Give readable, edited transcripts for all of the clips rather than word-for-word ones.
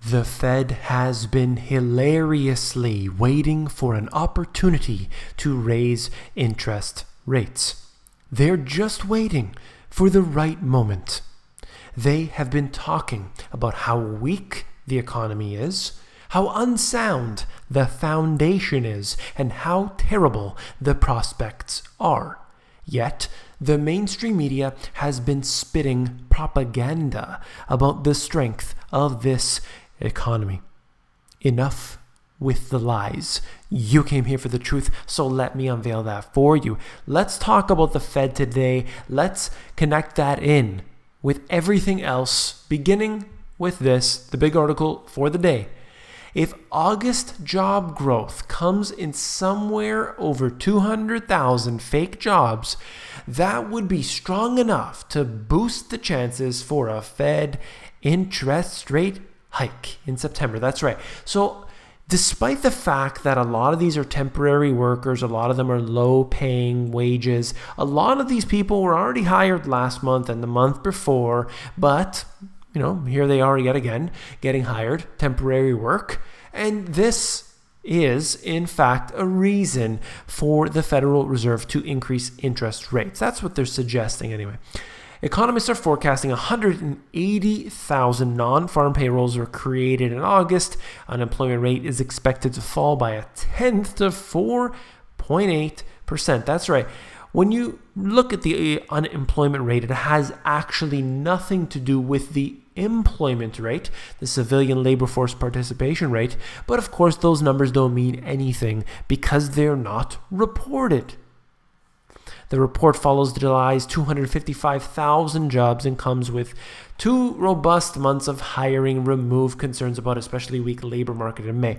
The Fed has been hilariously waiting for an opportunity to raise interest rates. They're just waiting for the right moment. They have been talking about how weak the economy is, how unsound the foundation is, and how terrible the prospects are. Yet, the mainstream media has been spitting propaganda about the strength of this economy. Enough with the lies. You came here for the truth, so let me unveil that for you. Let's talk about the Fed today. Let's connect that in with everything else, beginning with this, the big article for the day. If August job growth comes in somewhere over 200,000 fake jobs, that would be strong enough to boost the chances for a Fed interest rate hike in September. That's right. So despite the fact that a lot of these are temporary workers, a lot of them are low paying wages, a lot of these people were already hired last month and the month before, but here they are yet again, getting hired, temporary work. And this is, in fact, a reason for the Federal Reserve to increase interest rates. That's what they're suggesting anyway. Economists are forecasting 180,000 non-farm payrolls were created in August. Unemployment rate is expected to fall by a tenth to 4.8%. That's right. When you look at the unemployment rate, it has actually nothing to do with the employment rate, the civilian labor force participation rate. But of course, those numbers don't mean anything because they're not reported. The report follows July's 255,000 jobs and comes with 2 robust months of hiring, remove concerns about especially weak labor market in May.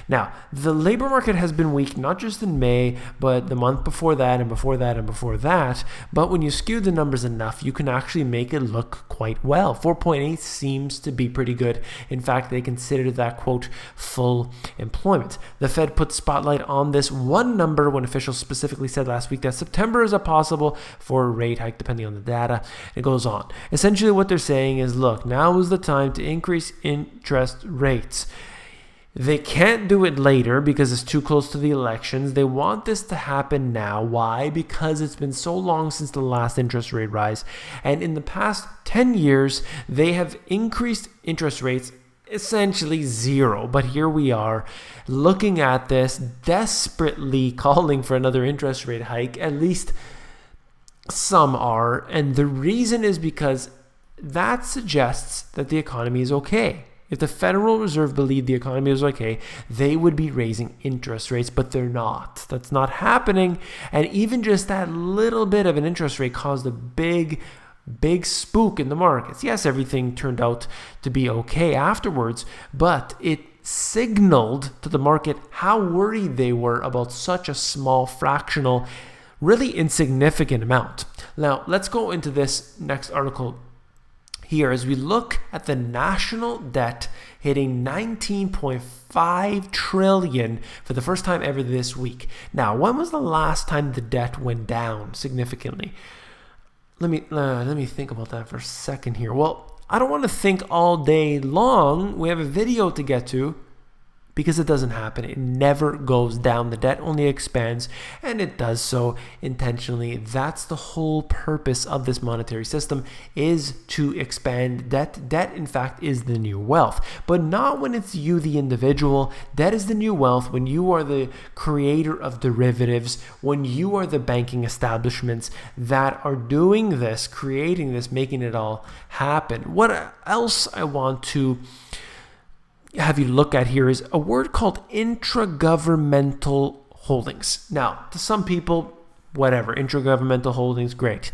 Now, the labor market has been weak not just in May, but the month before that and before that and before that. But when you skew the numbers enough, you can actually make it look quite well. 4.8 seems to be pretty good. In fact, they consider that, quote, full employment. The Fed put spotlight on this one number when officials specifically said last week that September is a possible for a rate hike depending on the data. It goes on. Essentially what they're saying is, look, now is the time to increase interest rates. They can't do it later because it's too close to the elections. They want this to happen now. Why? Because it's been so long since the last interest rate rise. And in the past 10 years, they have increased interest rates essentially zero. But here we are looking at this, desperately calling for another interest rate hike. At least some are. And the reason is because that suggests that the economy is okay. If the Federal Reserve believed the economy was okay, they would be raising interest rates, but they're not. That's not happening. And even just that little bit of an interest rate caused a big spook in the markets. Yes, everything turned out to be okay afterwards, but it signaled to the market how worried they were about such a small, fractional, really insignificant amount. Now, let's go into this next article here as we look at the national debt hitting 19.5 trillion for the first time ever this week. Now, when was the last time the debt went down significantly? Let me think about that for a second here. Well, I don't want to think all day long. We have a video to get to because it doesn't happen. It never goes down. The debt only expands, and it does so intentionally. That's the whole purpose of this monetary system, is to expand debt. Debt, in fact, is the new wealth, but not when it's you, the individual. Debt is the new wealth when you are the creator of derivatives, when you are the banking establishments that are doing this, creating this, making it all happen. What else I want to have you look at here is a word called intragovernmental holdings. Now, to some people, whatever, intragovernmental holdings, great.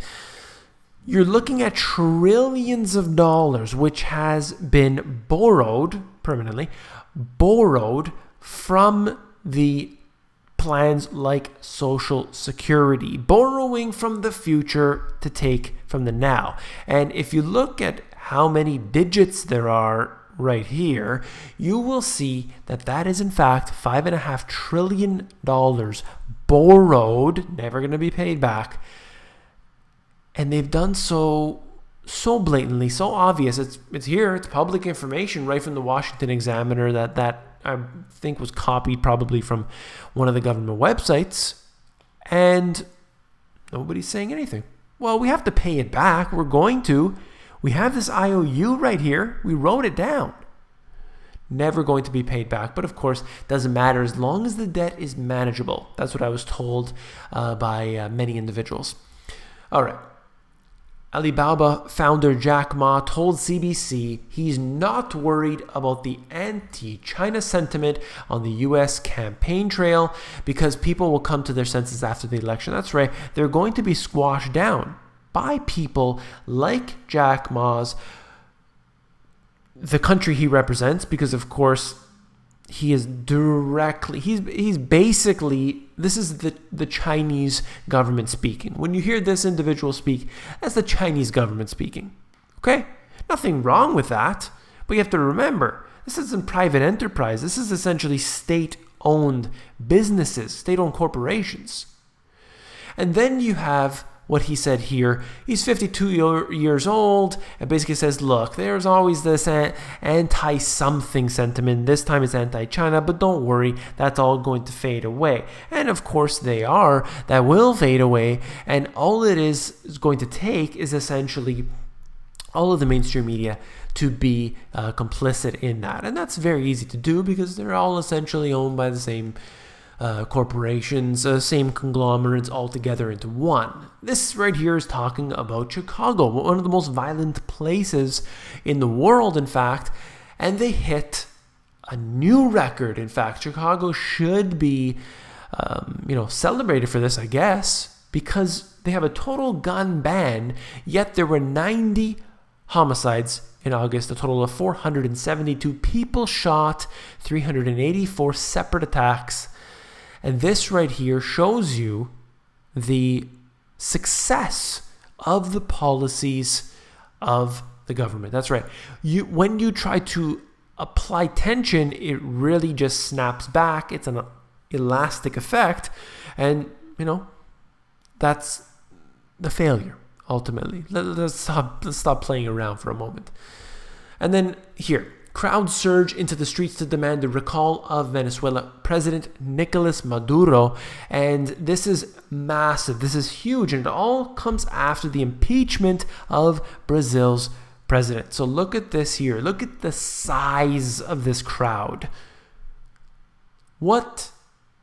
You're looking at trillions of dollars, which has been borrowed, permanently, borrowed from the plans like Social Security, borrowing from the future to take from the now. And if you look at how many digits there are right here, you will see that that is in fact $5.5 trillion borrowed, never going to be paid back. And they've done so so blatantly, so obvious. It's here. It's public information right from the Washington Examiner that I think was copied probably from one of the government websites. And nobody's saying anything. Well, we have to pay it back. We're going to. We have this IOU right here. We wrote it down. Never going to be paid back. But of course, doesn't matter as long as the debt is manageable. That's what I was told by many individuals. All right. Alibaba founder Jack Ma told CBC he's not worried about the anti-China sentiment on the U.S. campaign trail because people will come to their senses after the election. That's right. They're going to be squashed down by people like Jack Ma's, the country he represents, because of course he is directly, he's basically, this is the Chinese government speaking. When you hear this individual speak, that's the Chinese government speaking. Okay? Nothing wrong with that. But you have to remember, this isn't private enterprise. This is essentially state-owned businesses, state-owned corporations. And then you have what he said here. He's 52 years old and basically says, look, there's always this anti-something sentiment. This time it's anti-China, but don't worry, that's all going to fade away. And of course that will fade away. And all it is going to take is essentially all of the mainstream media to be complicit in that. And that's very easy to do because they're all essentially owned by the same corporations, same conglomerates all together into one. This right here is talking about Chicago, one of the most violent places in the world, in fact, and they hit a new record. In fact, Chicago should be, celebrated for this, I guess, because they have a total gun ban, yet there were 90 homicides in August, a total of 472 people shot, 384 separate attacks. And this right here shows you the success of the policies of the government. That's right. When you try to apply tension, it really just snaps back. It's an elastic effect. And, that's the failure, ultimately. Let's stop playing around for a moment. And then here. Crowds surge into the streets to demand the recall of Venezuela President Nicolas Maduro. And this is massive. This is huge. And it all comes after the impeachment of Brazil's president. So look at this here. Look at the size of this crowd. What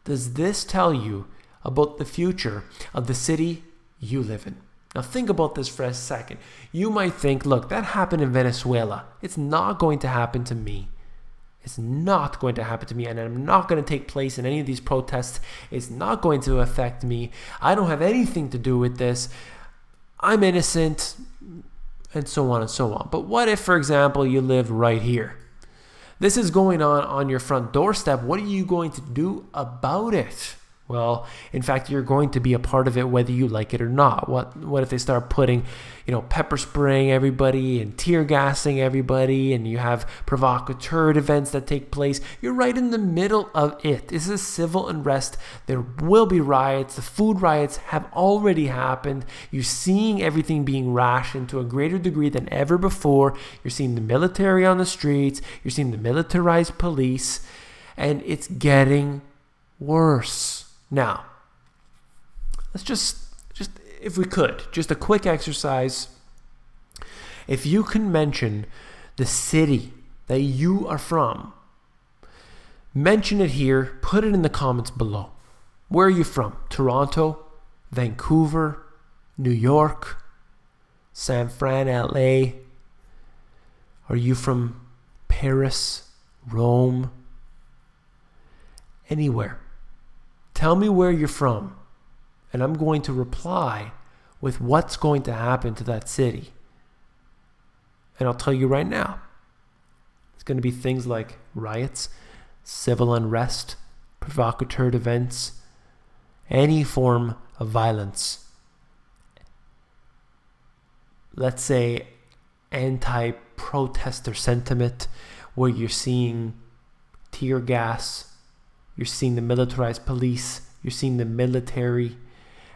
does this tell you about the future of the city you live in? Now think about this for a second. You might think, look, that happened in Venezuela. It's not going to happen to me. It's not going to happen to me, and I'm not going to take place in any of these protests. It's not going to affect me. I don't have anything to do with this. I'm innocent, and so on and so on. But what if, for example, you live right here? This is going on your front doorstep. What are you going to do about it? Well, in fact, you're going to be a part of it whether you like it or not. What if they start putting, pepper spraying everybody and tear gassing everybody, and you have provocateur events that take place? You're right in the middle of it. This is civil unrest. There will be riots. The food riots have already happened. You're seeing everything being rationed to a greater degree than ever before. You're seeing the military on the streets. You're seeing the militarized police, and it's getting worse. Now, let's just if we could, just a quick exercise. If you can mention the city that you are from, mention it here, put it in the comments below. Where are you from? Toronto, Vancouver, New York, San Fran, LA? Are you from Paris, Rome? Anywhere. Tell me where you're from, and I'm going to reply with what's going to happen to that city. And I'll tell you right now, it's going to be things like riots, civil unrest, provocateur events, any form of violence. Let's say anti-protester sentiment, where you're seeing tear gas, you're seeing the militarized police, you're seeing the military,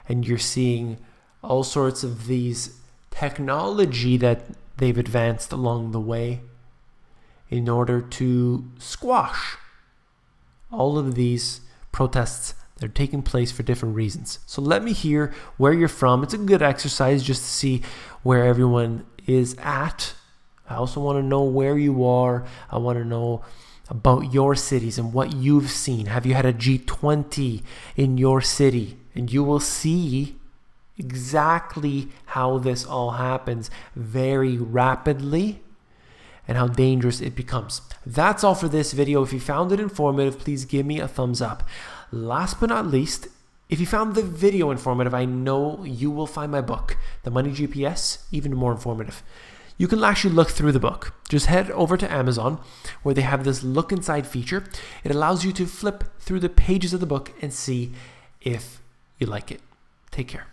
and you're seeing all sorts of these technology that they've advanced along the way in order to squash all of these protests that are taking place for different reasons. So let me hear where you're from. It's a good exercise just to see where everyone is at. I also want to know where you are. I want to know about your cities and what you've seen. Have you had a G20 in your city? And you will see exactly how this all happens very rapidly and how dangerous it becomes. That's all for this video. If you found it informative, please give me a thumbs up. Last but not least, if you found the video informative, I know you will find my book, The Money GPS, even more informative. You can actually look through the book. Just head over to Amazon where they have this look inside feature. It allows you to flip through the pages of the book and see if you like it. Take care.